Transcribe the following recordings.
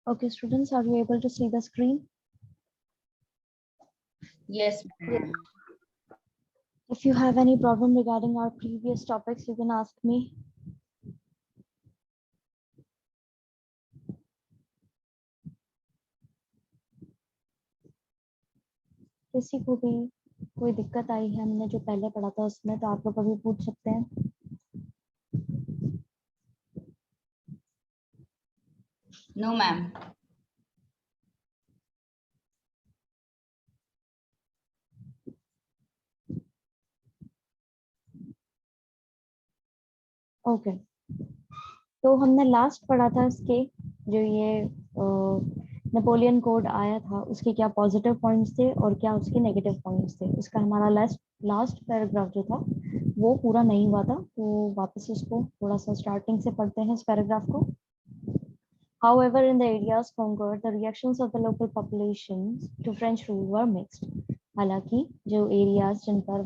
Okay, students, are you able to see the screen? Yes, ma'am. If you have any problem regarding our previous topics, you can ask me. किसी को भी कोई दिक्कत आई है हमने जो पहले पढ़ा था उसमें, तो आप लोग अभी पूछ सकते हैं. No, ma'am. ओके, तो हमने लास्ट पढ़ा था इसके जो ये नेपोलियन कोड आया था उसके क्या पॉजिटिव पॉइंट्स थे और क्या उसके नेगेटिव पॉइंट्स थे. उसका हमारा लास्ट पैराग्राफ जो था वो पूरा नहीं हुआ था, तो वापस उसको थोड़ा सा स्टार्टिंग से पढ़ते हैं इस पैराग्राफ को. However, in the areas conquered, the reactions of the local populations to French rule were mixed. हालांकि जो एरियाज जिन पर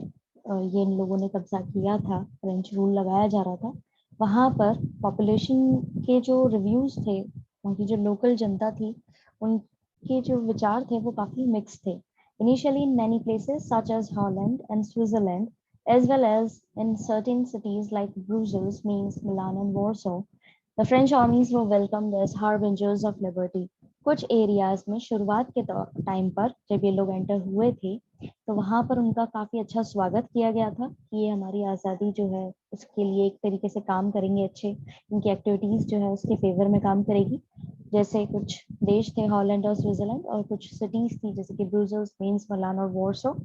ये इन लोगों ने कब्जा किया था, फ्रेंच रूल लगाया जा रहा था, वहां पर पॉपुलेशन के जो रिव्यूज थे, वहाँ की जो लोकल जनता थी, उनके जो विचार थे वो काफी मिक्स थे. Initially, in many places such as Holland and Switzerland, as well as in certain cities like Brussels, Mainz, Milan, and Warsaw, the French armies were welcomed as harbingers of liberty. कुछ areas में शुरुआत के time पर जब ये लोग enter हुए थे, तो वहां पर उनका काफी अच्छा स्वागत किया गया था कि ये हमारी आज़ादी जो है उसके लिए एक तरीके से काम करेंगे, अच्छे इनकी एक्टिविटीज जो है उसके फेवर में काम करेगी. जैसे कुछ देश थे हॉलैंड और स्विट्जरलैंड, और कुछ सिटीज थी जैसे कि ब्रुसेल्स, मेन्स, मिलान और वॉर्सो.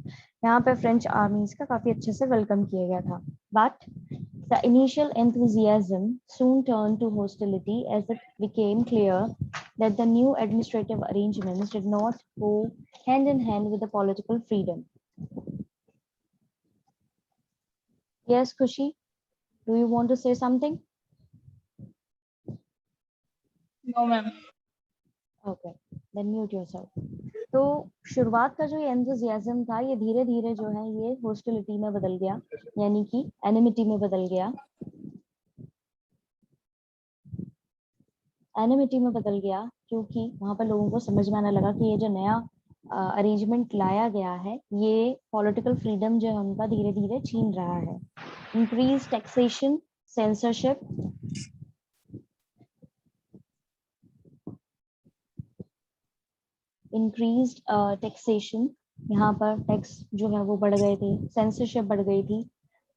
यहाँ पे फ्रेंच आर्मीज का काफी अच्छे से वेलकम किया गया था. But the initial enthusiasm soon turned to hostility as it became clear that the new administrative arrangements did not go hand in hand with the political freedom. Yes, Kushi, do you want to say something? No, ma'am. Okay, then mute yourself. तो शुरुआत का जो ये enthusiasm था ये धीरे धीरे जो है ये हॉस्टिलिटी में बदल गया, यानी कि एनिमिटी में बदल गया. एनिमिटी में बदल गया क्योंकि वहां पर लोगों को समझ में आने लगा कि ये जो नया अरेंजमेंट लाया गया है ये पॉलिटिकल फ्रीडम जो है उनका धीरे धीरे छीन रहा है. Increase taxation, censorship, increase taxation, यहाँ पर टैक्स जो है वो बढ़ गए थे, सेंसरशिप बढ़ गई थी.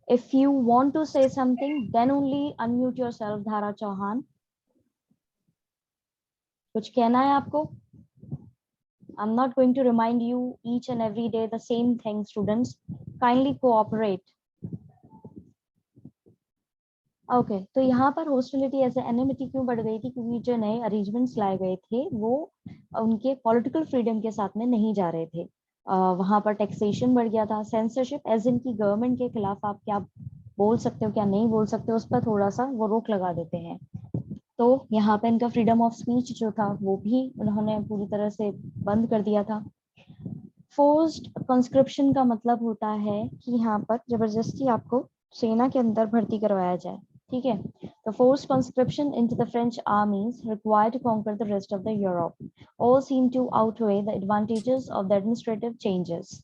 If you want to say something then only unmute yourself. Dhara Chauhan, कुछ कहना है आपको? I'm not going to remind you each and every day the same thing, students. Kindly cooperate. Okay, तो यहाँ पर हॉस्टिलिटी ऐसे एनिमिटी क्यों बढ़ गई थी? क्योंकि जो नए अरेंजमेंट्स लाए गए थे वो उनके पॉलिटिकल फ्रीडम के साथ में नहीं जा रहे थे. वहां पर टैक्सेशन बढ़ गया था, सेंसरशिप एज इन की गवर्नमेंट के खिलाफ आप क्या बोल सकते हो क्या नहीं बोल सकते हो उस पर थोड़ा सा वो रोक लगा देते हैं. तो यहाँ पे इनका फ्रीडम ऑफ स्पीच जो था वो भी उन्होंने पूरी तरह से बंद कर दिया था. फोर्स्ड कंस्क्रिप्शन का मतलब होता है कि यहाँ पर जबरदस्ती आपको सेना के अंदर भर्ती करवाया जाए. ठीक है, तो forced conscription into the French armies required to conquer the rest of the Europe all seem to outweigh the advantages of the administrative changes.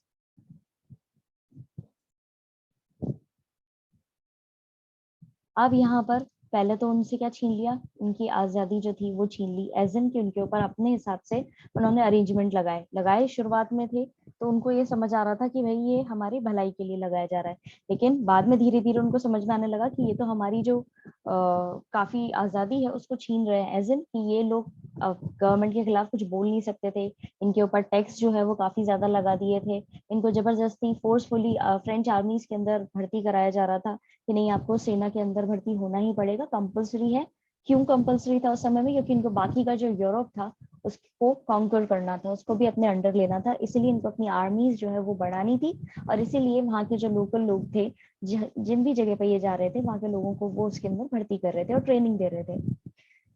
अब यहाँ पर पहले तो उनसे क्या छीन लिया, उनकी आजादी जो थी वो छीन ली, एज इन के उनके ऊपर अपने हिसाब से उन्होंने अरेंजमेंट लगाए. शुरुआत में थे तो उनको ये समझ आ रहा था कि भाई ये हमारी भलाई के लिए लगाया जा रहा है, लेकिन बाद में धीरे धीरे उनको समझ में आने लगा कि ये तो हमारी जो काफी आजादी है उसको छीन रहे हैं, एज इन कि ये लोग गवर्नमेंट के खिलाफ कुछ बोल नहीं सकते थे. इनके ऊपर टैक्स जो है वो काफी ज्यादा लगा दिए थे. इनको जबरदस्ती फोर्सफुली फ्रेंच आर्मीज के अंदर भर्ती कराया जा रहा था कि नहीं आपको सेना के अंदर भर्ती होना ही पड़ेगा, कंपलसरी है. क्यों कंपलसरी था उस समय में? क्योंकि इनको बाकी का जो यूरोप था उसको कॉन्कर करना था, उसको भी अपने अंडर लेना था, इसीलिए इनको अपनी आर्मीज जो है वो बढ़ानी थी. और इसीलिए वहाँ के जो लोकल लोग थे जिन भी जगह पे ये जा रहे थे वहाँ के लोगों को वो उसके अंदर भर्ती कर रहे थे और ट्रेनिंग दे रहे थे.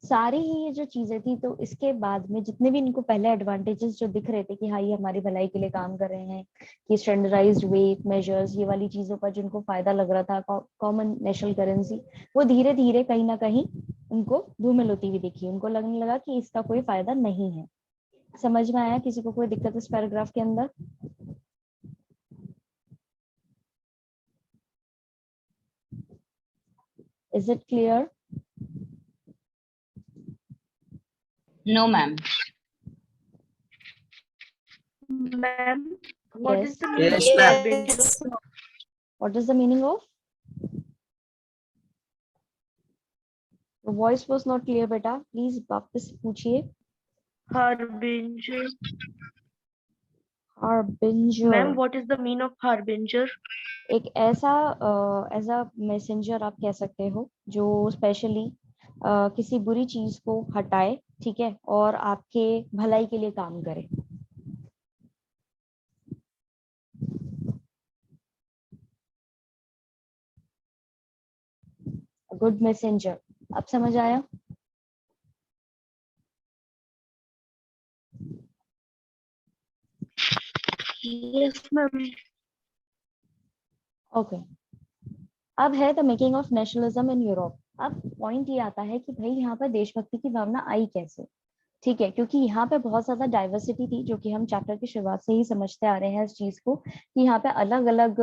सारी ही ये जो चीजें थी, तो इसके बाद में जितने भी इनको पहले एडवांटेजेस जो दिख रहे थे कि हाँ ये हमारी भलाई के लिए काम कर रहे हैं, कि स्टैंडर्डाइज्ड वेट मेजर्स, ये वाली चीजों का जिनको फायदा लग रहा था, कॉमन नेशनल करेंसी, वो धीरे धीरे कहीं ना कहीं उनको धूमिल होती हुई दिखी। उनको लगने लगा कि इसका कोई फायदा नहीं है। समझ में आया? किसी को कोई दिक्कत इस पैराग्राफ के अंदर? Is it clear? No, ma'am. Ma'am, what is Yes. the meaning Yes, of ma'am. harbinger? What is the meaning of? The voice was not clear, बेटा, प्लीज वापस पूछिए। Harbinger. Harbinger, Ma'am, what is the meaning of harbinger? एक ऐसा as a messenger आप कह सकते हो जो स्पेशली किसी बुरी चीज को हटाए, ठीक है, और आपके भलाई के लिए काम करे। गुड मैसेंजर, अब समझ आया? Yes, ma'am. ओके। अब है the making of nationalism in Europe. अब पॉइंट ये आता है कि भाई यहाँ पर देशभक्ति की भावना आई कैसे, ठीक है, क्योंकि यहाँ पे बहुत ज्यादा डाइवर्सिटी थी, जो कि हम चैप्टर की शुरुआत से ही समझते आ रहे हैं इस चीज को, कि यहाँ पे अलग अलग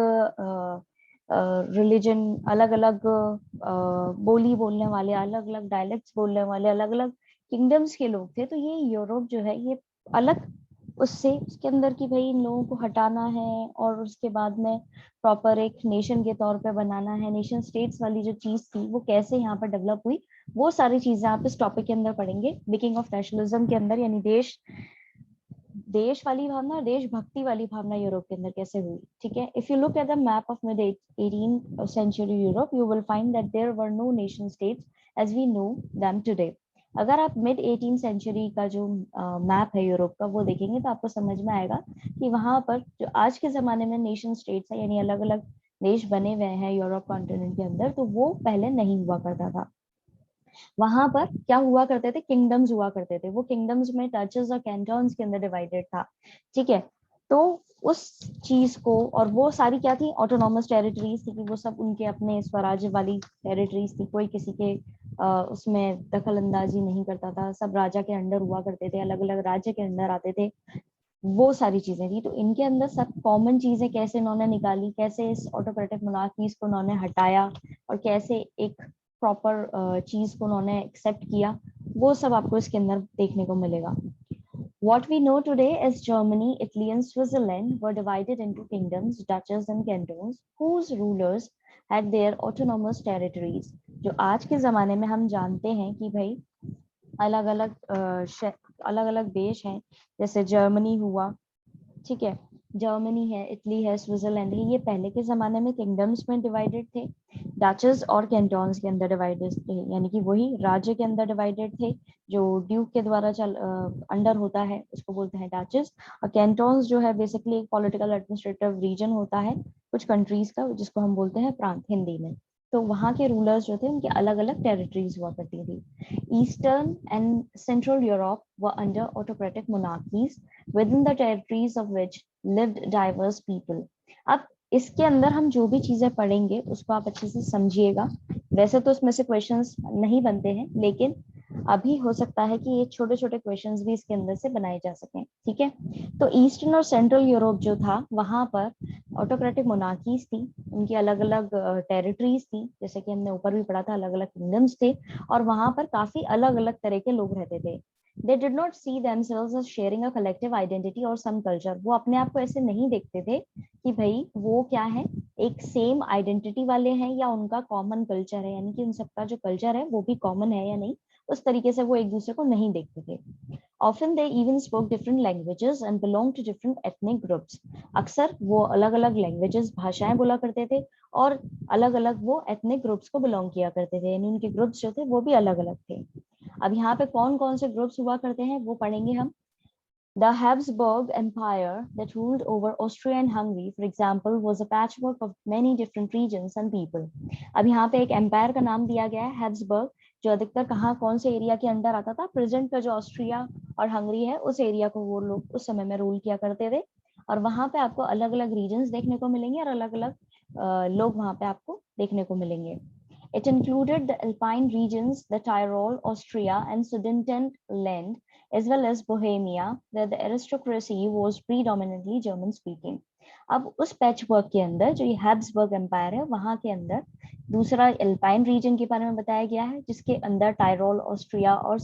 रिलीजन, अलग अलग बोली बोलने वाले, अलग अलग डायलेक्ट्स बोलने वाले, अलग अलग किंगडम्स के लोग थे। तो ये यूरोप जो है ये अलग उससे, उसके अंदर की भाई इन लोगों को हटाना है और उसके बाद में प्रॉपर एक नेशन के तौर पे बनाना है। नेशन स्टेट्स वाली जो चीज थी वो कैसे यहाँ पर डेवलप हुई, वो सारी चीजें आप इस टॉपिक के अंदर पढ़ेंगे, मेकिंग ऑफ नेशनलिज्म के अंदर, यानी देश वाली भावना, देशभक्ति वाली भावना यूरोप के अंदर कैसे हुई, ठीक है। If you look at the map of mid 18th century Europe, you will find that there were no nation states as we know them today. अगर आप मिड 18th सेंचुरी का जो मैप है यूरोप का वो देखेंगे तो आपको समझ में आएगा कि वहां पर जो आज के जमाने में नेशन स्टेट्स है, यानी अलग अलग देश बने हुए हैं यूरोप कॉन्टिनेंट के अंदर, तो वो पहले नहीं हुआ करता था। वहां पर क्या हुआ करते थे, किंगडम्स हुआ करते थे। वो किंगडम्स में टचेस और कैंटन्स के अंदर डिवाइडेड था, ठीक है। तो उस चीज को, और वो सारी क्या थी, ऑटोनॉमस टेरिटरीज थी, कि वो सब उनके अपने स्वराज्य वाली टेरिटरीज थी। कोई किसी के उसमें दखल अंदाजी नहीं करता था, सब राजा के अंडर हुआ करते थे, अलग अलग राज्य के अंदर आते थे। वो सारी चीजें थी। तो इनके अंदर सब कॉमन चीजें कैसे इन्होंने निकाली, कैसे इस ऑटोक्रेटिक मोनार्कीज को उन्होंने हटाया, और कैसे एक प्रॉपर चीज को उन्होंने एक्सेप्ट किया, वो सब आपको इसके अंदर देखने को मिलेगा। What we know today is Germany, Italy, and Switzerland were divided into kingdoms, duchies, and cantons, whose rulers had their autonomous territories. जो आज के जमाने में हम जानते हैं कि भाई अलग अलग देश हैं, जैसे जर्मनी हुआ, ठीक है, जर्मनी है, इटली है, स्विट्जरलैंड है, ये पहले के जमाने में किंगडम्स में डिवाइडेड थे, डचेस और कैंटोन्स के अंदर डिवाइडेड थे, यानी कि वही राज्य के अंदर डिवाइडेड थे। जो ड्यूक के द्वारा अंडर होता है उसको बोलते हैं डचेस, और कैंटोन्स जो है बेसिकली एक पॉलिटिकल एडमिनिस्ट्रेटिव रीजन होता है कुछ कंट्रीज का, जिसको हम बोलते हैं प्रांत हिंदी में। तो वहाँ के रूलर्स जो थे उनके अलग अलग टेरिटरीज हुआ करती थी। Eastern and central Europe were under autocratic monarchies within the territories of which lived diverse people. अब इसके अंदर हम जो भी चीजें पढ़ेंगे उसको आप अच्छे से समझिएगा। वैसे तो उसमें से क्वेश्चंस नहीं बनते हैं, लेकिन अभी हो सकता है कि ये छोटे छोटे क्वेश्चंस भी इसके अंदर से बनाए जा सकें, ठीक है। तो ईस्टर्न और सेंट्रल यूरोप जो था वहां पर ऑटोक्रेटिक मोनार्कीज थी, उनकी अलग अलग टेरिटरीज थी, जैसे कि हमने ऊपर भी पढ़ा था, अलग अलग किंगडम्स थे, और वहां पर काफी अलग अलग तरह के लोग रहते थे। They did not see themselves as sharing a collective identity or some culture. वो अपने आप को ऐसे नहीं देखते थे कि भाई वो क्या है, एक सेम आइडेंटिटी वाले हैं या उनका कॉमन कल्चर है, यानी कि उन सबका जो कल्चर है वो भी कॉमन है या नहीं, उस तरीके से वो एक दूसरे को नहीं देखते थे। Often they even spoke different languages and belonged to different ethnic groups. अक्सर वो अलग अलग लैंग्वेजेस, भाषाएं बोला करते थे, और अलग अलग वो एथनिक ग्रुप्स को बिलोंग किया करते थे, यानी उनके ग्रुप्स जो थे वो भी अलग अलग थे। अब यहाँ पे कौन कौन से ग्रुप्स हुआ करते हैं वो पढ़ेंगे हम। The Habsburg Empire that ruled over Austria and Hungary, for example, was a patchwork of many different regions and people. अब यहाँ पे एक एम्पायर का नाम दिया गया है, हैब्सबर्ग, जो अधिकतर कहाँ कौन से एरिया के अंदर आता था, प्रेजेंट का जो ऑस्ट्रिया और हंगरी है उस एरिया को वो लोग उस समय में रूल किया करते थे। और वहां पे आपको अलग अलग रीजन्स देखने को मिलेंगे और अलग अलग लोग वहां पे आपको देखने को मिलेंगे। It included the Alpine regions, the Tyrol, Austria, and Sudetenland, as well as Bohemia, where the aristocracy was predominantly German speaking. अब उस पैच वर्क के अंदर जो ये हैब्सबर्ग एम्पायर है वहां के अंदर दूसरा एल्पाइन रीजन के बारे में बताया गया है, जिसके अंदर टायरोल, ऑस्ट्रिया और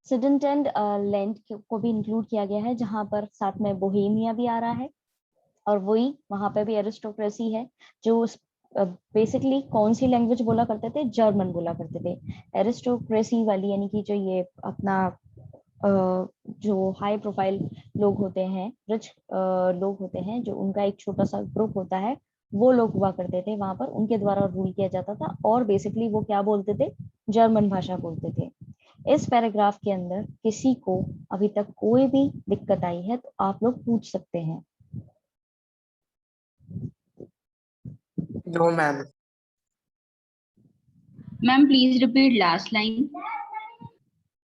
सुडेनलैंड लैंड को भी इंक्लूड किया गया है, जहां पर साथ में बोहेमिया भी आ रहा है। और वही वहां पे भी एरिस्टोक्रेसी है जो बेसिकली कौन सी लैंग्वेज बोला करते थे, जर्मन बोला करते थे। एरिस्टोक्रेसी वाली यानी कि जो ये अपना जो हाई प्रोफाइल लोग होते हैं, रिच लोग होते हैं, जो उनका एक छोटा सा ग्रुप होता है, वो लोग हुआ करते थे वहां पर, उनके द्वारा रूल किया जाता था। और बेसिकली वो क्या बोलते थे, जर्मन भाषा बोलते थे। इस पैराग्राफ के अंदर किसी को अभी तक कोई भी दिक्कत आई है तो आप लोग पूछ सकते हैं। No, ma'am. Ma'am, please repeat last line.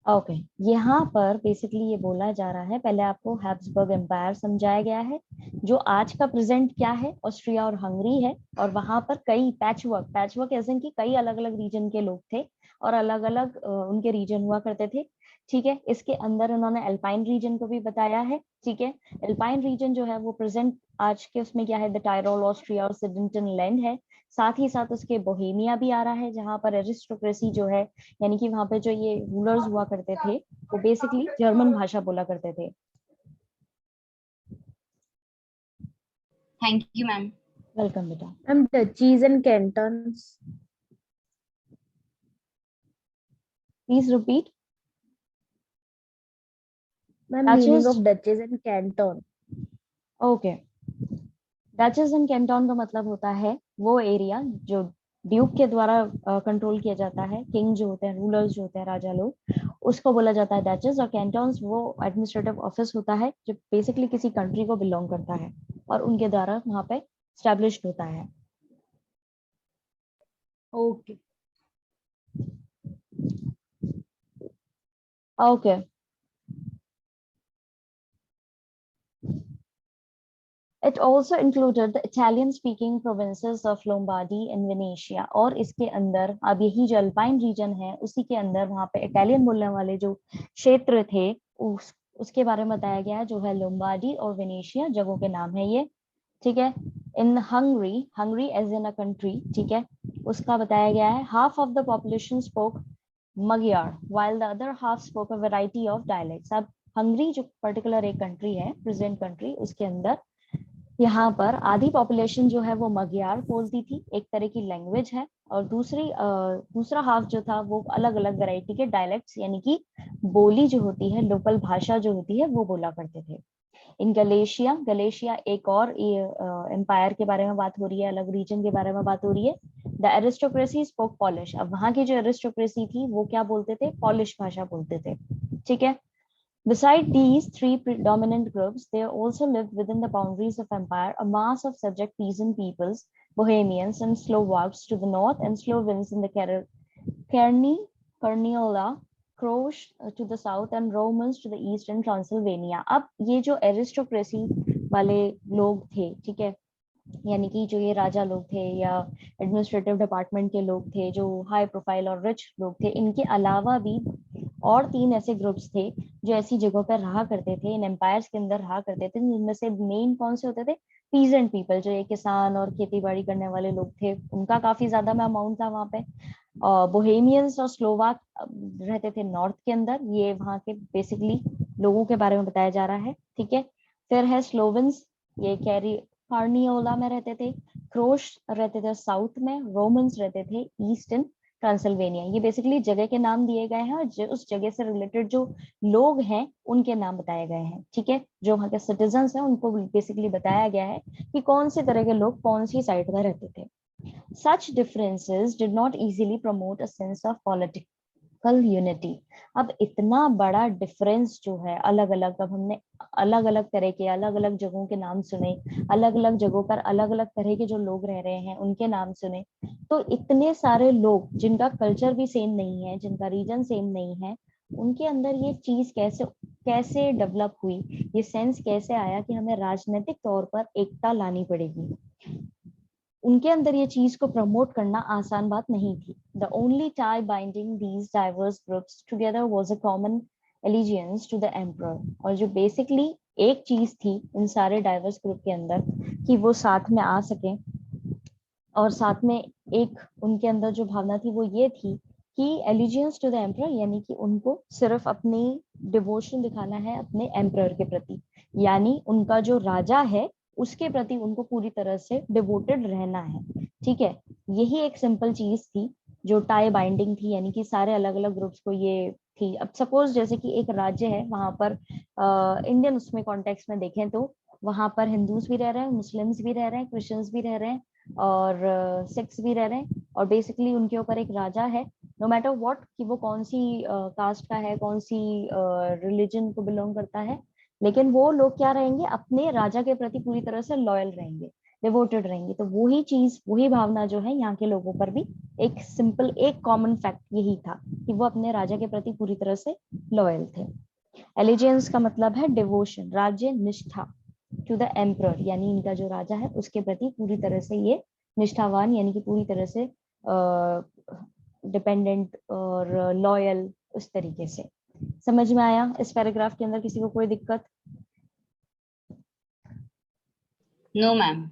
Okay यहाँ पर बेसिकली ये बोला जा रहा है, पहले आपको हैब्सबर्ग एम्पायर समझाया गया है जो आज का प्रेजेंट क्या है, ऑस्ट्रिया और हंगरी है। और वहां पर कई पैचवर्क ऐसे कि कई अलग अलग रीजन के लोग थे और अलग अलग उनके रीजन हुआ करते थे। ठीक है, इसके अंदर उन्होंने अल्पाइन रीजन को भी बताया है। ठीक है, अल्पाइन रीजन जो है वो प्रेजेंट आज के उसमें क्या है, द टायरोल, ऑस्ट्रिया और सुडेनलैंड है। साथ ही साथ उसके बोहेमिया भी आ रहा है, जहां पर एरिस्टोक्रेसी जो है, यानी कि वहां पे जो ये रूलर्स हुआ करते थे वो बेसिकली जर्मन भाषा बोला करते थे। Thank you, ma'am. वेलकम बेटा। Ma'am, duchies and cantons. Please repeat. Ma'am, meaning Duchies- of duchies and canton. Okay, duchess and Canton का मतलब होता है वो एरिया जो ड्यूक के द्वारा कंट्रोल किया जाता है। किंग जो होते हैं, रूलर्स जो होते हैं, राजा लोग, उसको बोला जाता है डचेस। और कैंटन्स वो एडमिनिस्ट्रेटिव ऑफिस होता है जो बेसिकली किसी कंट्री को बिलोंग करता है और उनके द्वारा वहां पे स्टैब्लिश्ड होता है। Okay. Okay, It also included the Italian-speaking provinces of Lombardy and Venetia। और इसके अंदर अब यही जो अल्पाइन रीजन है उसी के अंदर वहां पे इटालियन बोलने वाले जो क्षेत्र थे उसके बारे में बताया गया है, जो है लोम्बार्डी और वेनेशिया, जगहों के नाम है ये। ठीक है, in Hungary as in a country, ठीक है, उसका बताया गया है half of the population spoke Magyar while the other half spoke a variety of dialects। अब हंगरी जो पर्टिकुलर एक कंट्री है, प्रेजेंट कंट्री, उसके अंदर यहाँ पर आधी पॉपुलेशन जो है वो मगियार बोलती थी, एक तरह की लैंग्वेज है। और दूसरा हाफ जो था वो अलग अलग वैरायटी के डायलेक्ट्स यानी कि बोली जो होती है, लोकल भाषा जो होती है, वो बोला करते थे। इन गलेशिया एक और एम्पायर के बारे में बात हो रही है, अलग रीजन के बारे में बात हो रही है। The aristocracy spoke polish. अब वहां की जो एरिस्टोक्रेसी थी वो क्या बोलते थे, पॉलिश भाषा बोलते थे। ठीक है, Beside these three predominant groups, there also lived within the boundaries of empire a mass of subject peasant peoples, Bohemians and Slovaks to the north, and Slovenes in the Carniola, Croats to the south, and Romans to the east and Transylvania। अब ये जो aristocracy वाले लोग थे, ठीक है, यानी कि जो ये राजा लोग थे या एडमिनिस्ट्रेटिव डिपार्टमेंट के लोग थे, जो हाई प्रोफाइल और रिच लोग थे, इनके अलावा भी और 3 ऐसे ग्रुप्स थे जो ऐसी जगहों पर रहा करते थे, इन एम्पायर्स के अंदर रहा करते थे, जिनमें से मेन कौन से होते थे, पीजेंट पीपल, जो ये किसान और खेती बाड़ी करने वाले लोग थे, उनका काफी ज्यादा में अमाउंट था वहां पे। बोहेमियंस और स्लोवाक रहते थे नॉर्थ के अंदर, ये वहां के बेसिकली लोगों के बारे में बताया जा रहा है। ठीक है, फिर है स्लोवेंस, ये कार्नियोला में रहते थे। क्रोश रहते थे साउथ में, रोमन्स रहते थे ईस्ट इन ट्रांसिल्वेनिया। ये बेसिकली जगह के नाम दिए गए हैं और उस जगह से रिलेटेड जो लोग हैं उनके नाम बताए गए हैं। ठीक है, जो वहाँ के सिटीजन्स हैं उनको बेसिकली बताया गया है कि कौन से तरह के लोग कौन सी साइड में रहते थे। Such differences did not easily promote a sense of कल यूनिटी। अब इतना बड़ा डिफरेंस जो है अलग अलग, अब हमने अलग अलग तरह के अलग अलग जगहों के नाम सुने, अलग अलग जगहों पर अलग अलग तरह के जो लोग रह रहे हैं उनके नाम सुने, तो इतने सारे लोग जिनका कल्चर भी सेम नहीं है, जिनका रीजन सेम नहीं है, उनके अंदर ये चीज कैसे कैसे डेवलप हुई, ये सेंस कैसे आया कि हमें राजनीतिक तौर पर एकता लानी पड़ेगी। उनके अंदर ये चीज को प्रमोट करना आसान बात नहीं थी। The only tie binding these diverse groups together was a common allegiance to the emperor। और जो बेसिकली एक चीज थी इन सारे डाइवर्स ग्रुप के अंदर कि वो साथ में आ सके, और साथ में एक उनके अंदर जो भावना थी वो ये थी कि एलिजियंस टू द एम्परर, यानी कि उनको सिर्फ अपनी डिवोशन दिखाना है अपने एम्परर के प्रति, यानी उनका जो राजा है उसके प्रति उनको पूरी तरह से डिवोटेड रहना है। ठीक है, यही एक सिंपल चीज थी जो टाई बाइंडिंग थी, यानी कि सारे अलग अलग ग्रुप्स को ये थी। अब सपोज जैसे कि एक राज्य है, वहां पर इंडियन उसमें कॉन्टेक्स्ट में देखें तो वहां पर हिंदूज भी रह रहे हैं, मुस्लिम्स भी रह रहे हैं, क्रिश्चियंस भी रह रहे हैं, और सिख्स भी रह रहे हैं, और बेसिकली उनके ऊपर एक राजा है, नो मैटर व्हाट कि वो कौन सी कास्ट का है, कौन सी रिलीजन को बिलोंग करता है, लेकिन वो लोग क्या रहेंगे, अपने राजा के प्रति पूरी तरह से लॉयल रहेंगे, डिवोटेड रहेंगे। तो वही चीज वही भावना जो है यहाँ के लोगों पर भी एक सिंपल एक कॉमन फैक्ट यही था कि वो अपने राजा के प्रति पूरी तरह से लॉयल थे। एलिजियंस का मतलब है डिवोशन, राज्य निष्ठा, टू द एम्परर, यानी इनका जो राजा है उसके प्रति पूरी तरह से ये निष्ठावान, यानी कि पूरी तरह से डिपेंडेंट और लॉयल, उस तरीके से। समझ में आया इस पैराग्राफ के अंदर किसी को कोई दिक्कत? No ma'am.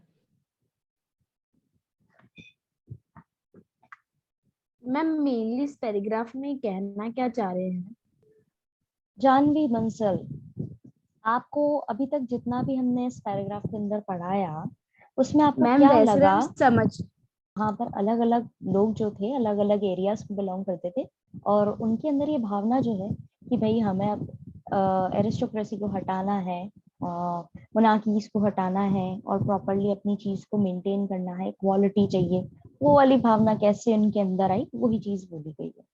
मैम मेनली इस पैराग्राफ में कहना क्या चाह रहे हैं? जानवी बंसल, आपको अभी तक जितना भी हमने इस पैराग्राफ के अंदर पढ़ाया उसमें आपको मैम क्या वैसे लगा? मैम समझ, वहाँ पर अलग अलग लोग जो थे अलग अलग एरियाज को बिलोंग करते थे, और उनके अंदर ये भावना जो है कि भाई हमें अब एरिस्टोक्रेसी को हटाना है, मोनार्कीज को हटाना है, और प्रॉपरली अपनी चीज को मेंटेन करना है, इक्वालिटी चाहिए, वो वाली भावना कैसे उनके अंदर आई, वही चीज बोली गई है।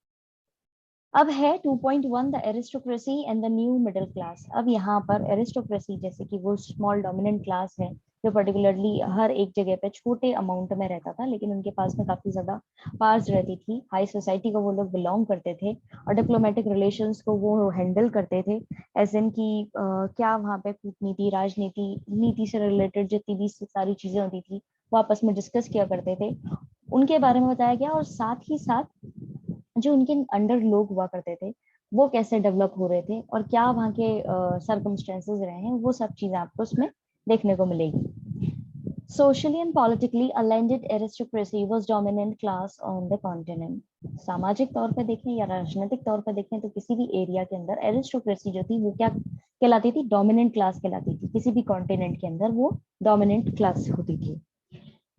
अब है 2.1 the aristocracy and the new middle class. अब यहाँ पर एरिस्टोक्रेसी जैसे कि वो स्मॉल डोमिनेंट क्लास है जो पर्टिकुलरली हर एक जगह पे छोटे अमाउंट में रहता था, लेकिन उनके पास में काफी ज्यादा पावर्स रहती थी, हाई सोसाइटी को वो लोग बिलोंग करते थे, और डिप्लोमेटिक रिलेशंस को वो हैंडल करते थे, एज इन की क्या वहाँ पे कूटनीति, राजनीति, नीति से रिलेटेड जितनी भी सारी चीजें होती थी वो आपस में डिस्कस किया करते थे, उनके बारे में बताया गया। और साथ ही साथ जो उनके अंडर लोग हुआ करते थे वो कैसे डेवलप हो रहे थे और क्या वहाँ के सर्कमस्टेंसेस रहे हैं, वो सब चीजें आपको उसमें देखने को मिलेगी। Socially and politically, a landed aristocracy was dominant class on the continent। सामाजिक तौर पर देखें या राजनीतिक तौर पर देखें तो किसी भी एरिया के अंदर एरिस्टोक्रेसी जो थी वो क्या कहलाती थी? डोमिनेंट क्लास कहलाती थी। किसी भी कॉन्टिनेंट के अंदर वो डोमिनेंट क्लास होती थी।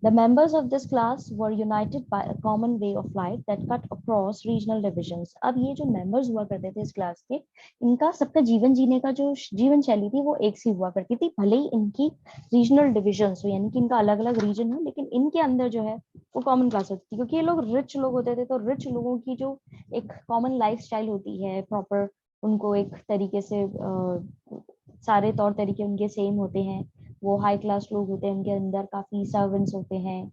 The members of this class were united by a common way of life that cut across regional divisions। अब ये जो members हुआ करते थे इस क्लास के, इनका सबका जीवन जीने का जो जीवन शैली थी वो एक सी हुआ करती थी, भले ही इनकी रीजनल डिविजन्स हो, यानी कि इनका अलग अलग रीजन हो, लेकिन इनके अंदर जो है वो कॉमन क्लास होती थी, क्योंकि ये लोग रिच लोग होते थे। तो रिच लोगों की जो एक कॉमन लाइफ स्टाइल होती है प्रॉपर, उनको एक तरीके से सारे तौर तरीके उनके सेम होते हैं, वो हाई क्लास लोग होते हैं, उनके अंदर काफी सर्वेंट्स होते हैं,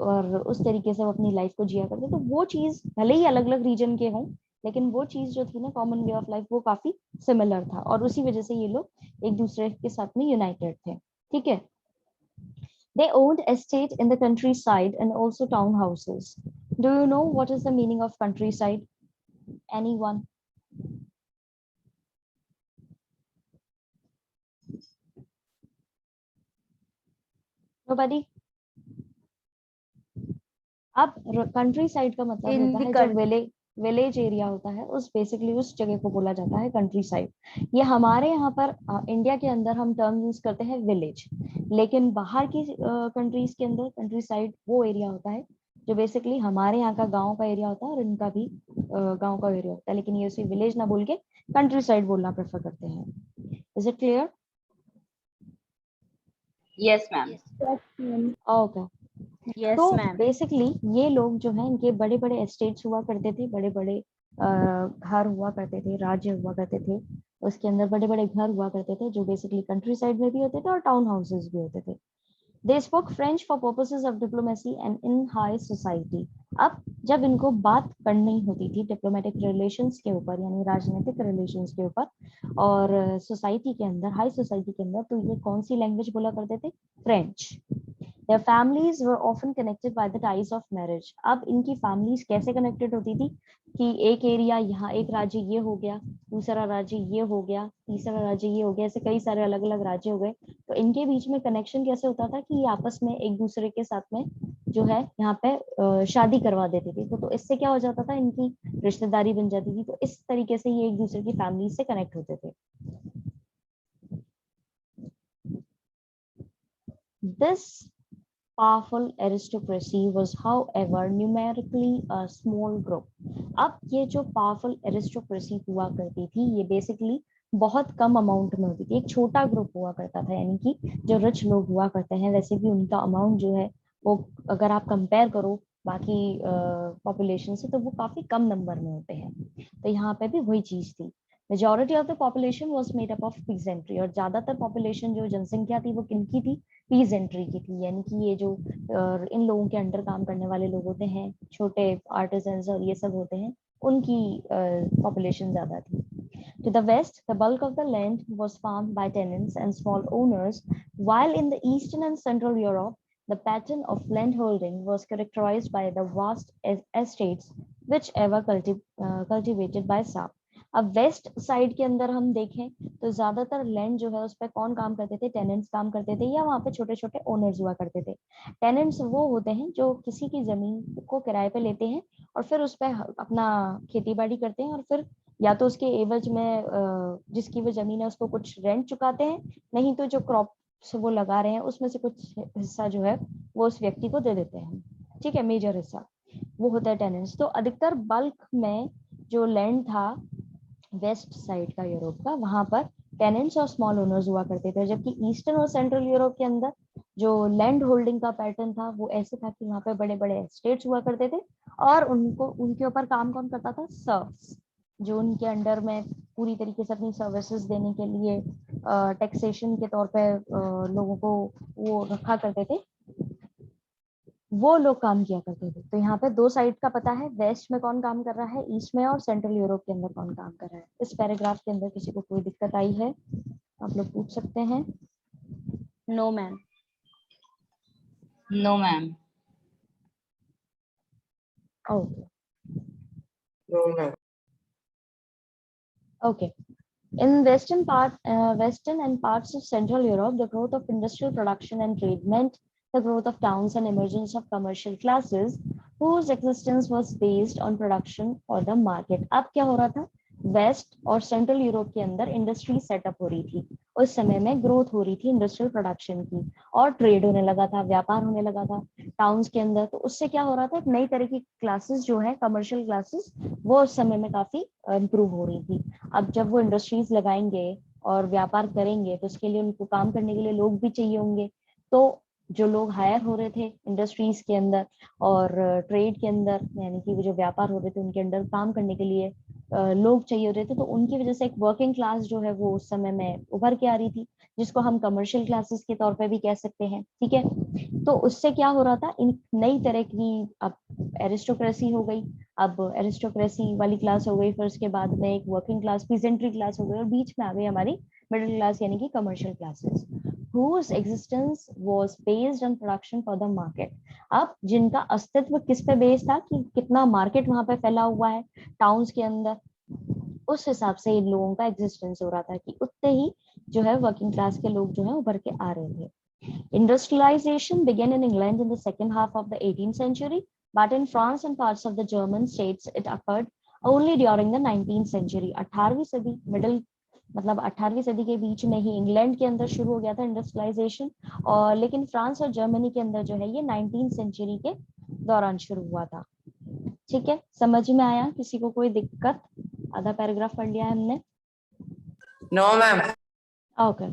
और उस तरीके से वो अपनी लाइफ को जिया करते हैं। तो वो चीज भले ही अलग अलग रीजन के हों, लेकिन वो चीज जो थी ना कॉमन वे ऑफ लाइफ, वो काफी सिमिलर था, और उसी वजह से ये लोग एक दूसरे के साथ में यूनाइटेड थे। ठीक है। They owned estate in the countryside and also townhouses। Do you know what is the meaning of countryside? Anyone? Nobody? अब कंट्री साइड का मतलब In होता the है जो विलेज एरिया होता है, उस बेसिकली उस जगह को बोला जाता है कंट्री साइड। ये हमारे यहाँ पर इंडिया के अंदर हम टर्म यूज करते हैं विलेज, लेकिन बाहर की कंट्रीज के अंदर कंट्री साइड वो एरिया होता है जो बेसिकली हमारे यहाँ का गांव का एरिया होता है, और इनका भी गांव का एरिया होता है, लेकिन ये उसे विलेज ना बोल के कंट्री साइड बोलना प्रेफर करते हैं। Is it clear? Yes ma'am. Okay. yes तो मैम। बेसिकली ये लोग जो हैं इनके बड़े बड़े एस्टेट्स हुआ करते थे, बड़े बड़े घर हुआ करते थे, राज्य हुआ करते थे, उसके अंदर बड़े बड़े घर हुआ करते थे जो बेसिकली कंट्री साइड में भी होते थे और टाउन हाउसेस भी होते थे। They spoke French for purposes of diplomacy and in high society. अब जब इनको बात करनी होती थी डिप्लोमेटिक रिलेशंस के ऊपर यानी राजनीतिक रिलेशंस के ऊपर और सोसाइटी के अंदर, हाई सोसाइटी के अंदर, तो ये कौन सी लैंग्वेज बोला करते थे? French. Their families were often connected by the ties of marriage. अब इनकी फैमिलीज कैसे कनेक्टेड होती थी कि एक एरिया यहाँ, एक राज्य ये हो गया, दूसरा राज्य ये हो गया, तीसरा राज्य ये हो गया, ऐसे कई सारे अलग अलग राज्य हो गए, तो इनके बीच में कनेक्शन कैसे होता था कि ये आपस में एक दूसरे के साथ में जो है यहाँ पे शादी करवा देते थे, तो इससे क्या हो जाता था, इनकी रिश्तेदारी बन जाती थी, तो इस तरीके से ये एक दूसरे की फैमिली से कनेक्ट होते थे। This powerful aristocracy was however numerically a small group. अब ये जो पावरफुल एरिस्टोक्रेसी हुआ करती थी ये बेसिकली बहुत कम अमाउंट में होती थी, एक छोटा ग्रुप हुआ करता था, यानी कि जो रिच लोग हुआ करते हैं वैसे भी उनका अमाउंट जो है वो अगर आप कंपेयर करो बाकी पॉपुलेशन से तो वो काफी कम नंबर में होते हैं। तो यहाँ पे भी वही चीज थी, majority of the population was made up of peasantry, और ज्यादातर पॉपुलेशन जो जनसंख्या थी वो किनकी थी? पीजेंट्री की थी, यानी कि ये जो इन लोगों के अंडर काम करने वाले लोग होते हैं, छोटे आर्टिजन्स और ये सब होते हैं, उनकी पॉपुलेशन ज्यादा थी। To the west, the bulk of the land was farmed by tenants and small owners, while in the eastern and central Europe, the pattern of landholding was characterized by the vast estates, which ever cultivated by some. अब west side के अंदर हम देखें तो ज्यादातर land जो है उस पर कौन काम करते थे? टेनेंट्स काम करते थे, या वहाँ पे छोटे छोटे ओनर्स हुआ करते थे। टेनेंट्स वो होते हैं जो किसी की जमीन को किराए पे लेते हैं और फिर उस पर अपना खेती बाड़ी करते हैं, और फिर या तो उसके एवज में जिसकी वो जमीन है उसको कुछ रेंट चुकाते हैं, नहीं तो जो क्रॉप्स वो लगा रहे हैं उसमें से कुछ हिस्सा जो है वो उस व्यक्ति को दे देते हैं। ठीक है, मेजर हिस्सा वो होता है टेनेंट्स। तो अधिकतर बल्क में जो लैंड था वेस्ट साइड का यूरोप का, वहां पर टेनेंट्स और स्मॉल ओनर्स हुआ करते थे, जबकि ईस्टर्न और सेंट्रल यूरोप के अंदर जो लैंड होल्डिंग का पैटर्न था वो ऐसे था कि वहां पे बड़े बड़े एस्टेट्स हुआ करते थे और उनको उनके ऊपर काम कौन करता था? सर्व्स, जो उनके अंडर में पूरी तरीके से अपनी सर्विसेज देने के लिए टैक्सेशन के तौर पे लोगों को वो रखा करते थे, वो लोग काम किया करते थे। तो यहाँ पे दो साइड का पता है, वेस्ट में कौन काम कर रहा है, ईस्ट में, और सेंट्रल यूरोप के अंदर कौन काम कर रहा है। इस पैराग्राफ के अंदर किसी को कोई दिक्कत आई है आप लोग पूछ सकते हैं। No ma'am. No, ma'am. Okay No, ma'am. Okay. In Western and parts of Central Europe, the growth of industrial production and trade meant the growth of towns and emergence of commercial classes whose existence was based on production or the market. अब क्या हो रहा था? Waste और central Europe के अंदर industry setup हो रही थी, उस समय में ग्रोथ हो रही थी इंडस्ट्रियल प्रोडक्शन की, और ट्रेड होने लगा था, व्यापार होने लगा था टाउन्स के अंदर। तो उससे क्या हो रहा था, एक नई तरह की क्लासेस जो है कमर्शियल क्लासेस, वो उस समय में काफी इम्प्रूव हो रही थी। अब जब वो इंडस्ट्रीज लगाएंगे और व्यापार करेंगे तो उसके लिए उनको काम करने के लिए लोग भी चाहिए होंगे, तो जो लोग हायर हो रहे थे इंडस्ट्रीज के अंदर और ट्रेड के अंदर, यानी कि वो जो व्यापार हो रहे थे उनके अंदर काम करने के लिए लोग चाहिए होते थे, तो उनकी वजह से एक वर्किंग क्लास जो है वो उस समय में उभर के आ रही थी, जिसको हम कमर्शियल क्लासेस के तौर पे भी कह सकते हैं। ठीक है, तो उससे क्या हो रहा था, इन नई तरह की अब एरिस्टोक्रेसी हो गई, अब एरिस्टोक्रेसी वाली क्लास हो गई, फिर उसके बाद में एक वर्किंग क्लास, पीजेंट्री क्लास हो गई, और बीच में आ गई हमारी मिडिल क्लास यानी कि commercial classes whose existence was based on production for the market। अब जिनका अस्तित्व किस पे बेस्ड था कि कितना मार्केट वहां पे फैला हुआ है टाउन्स के अंदर, उस हिसाब से इन लोगों का एग्जिस्टेंस हो रहा था कि उतने ही जो है वर्किंग क्लास के लोग जो है उभर के आ रहे थे। Industrialization began in England in the second half of the 18th century, but in France and parts of the German states it occurred only during the 19th century। 18वीं सदी मिडिल मतलब 18वीं सदी के बीच में ही इंग्लैंड के अंदर शुरू हो गया था इंडस्ट्रियलाइजेशन, और लेकिन फ्रांस और जर्मनी के अंदर जो है ये 19th सेंचुरी के दौरान शुरू हुआ था। ठीक है, समझ में आया? किसी को कोई दिक्कत? आधा पैराग्राफ पढ़ लिया है हमने। No, ma'am. Okay.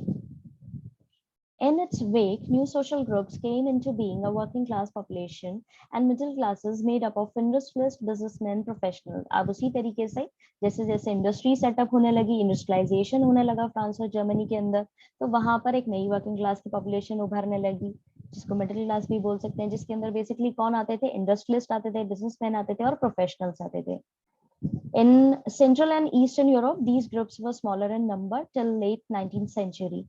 In its wake, new social groups came into being, a working class population and middle classes made up of industrialists, businessmen, professionals. अब उसी तरीके से जैसे जैसे इंडस्ट्री सेटअप होने लगी, इंडस्ट्रियलाइजेशन होने लगा फ्रांस और जर्मनी के अंदर, तो वहां पर एक नई वर्किंग क्लास की पॉपुलेशन उभरने लगी, जिसको मिडिल क्लास भी बोल सकते हैं, जिसके अंदर बेसिकली कौन आते थे? इंडस्ट्रियलिस्ट आते थे, बिजनेसमैन आते थे और प्रोफेशनल्स आते थे. In Central and Eastern Europe, these groups were smaller in number till late 19th century.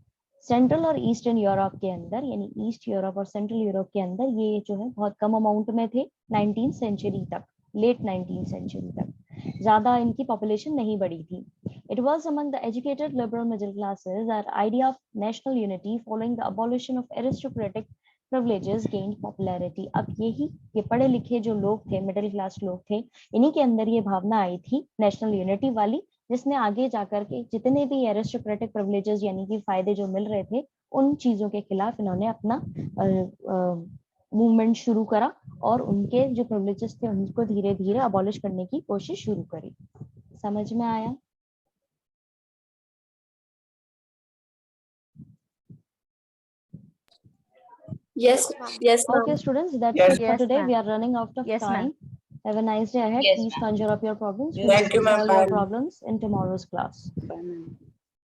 Central और ईस्टर्न यूरोप के अंदर, यानी ईस्ट यूरोप और सेंट्रल यूरोप के अंदर ये जो है बहुत कम अमाउंट में थे 19th सेंचुरी तक, लेट 19th सेंचुरी तक ज्यादा इनकी पॉपुलेशन नहीं बढ़ी थी. It was among the educated liberal middle classes that idea of national unity following the abolition of aristocratic privileges gained popularity. अब यही ये पढ़े लिखे जो लोग थे, मिडिल क्लास लोग थे, इन्हीं के अंदर ये भावना आई थी नेशनल यूनिटी वाली, जिसने आगे जाकर के जितने भी एरिस्टोक्रेटिक प्रिविलेजेस यानी कि फायदे जो मिल रहे थे, उन चीजों के खिलाफ इन्होंने अपना मूवमेंट शुरू करा और उनके जो प्रिविलेजेस थे उनको धीरे धीरे अबॉलिश करने की कोशिश शुरू करी. समझ में आया? Yes, yes, ma'am. Okay, students, that's Yes. it for Yes, today. ma'am. We are running out of Yes, ma'am. time. Have a nice day ahead. Yes, Please ma'am. conjure up your problems. Yes. We'll Thank you, discuss ma'am. all your Bye. problems in tomorrow's class. Bye, ma'am.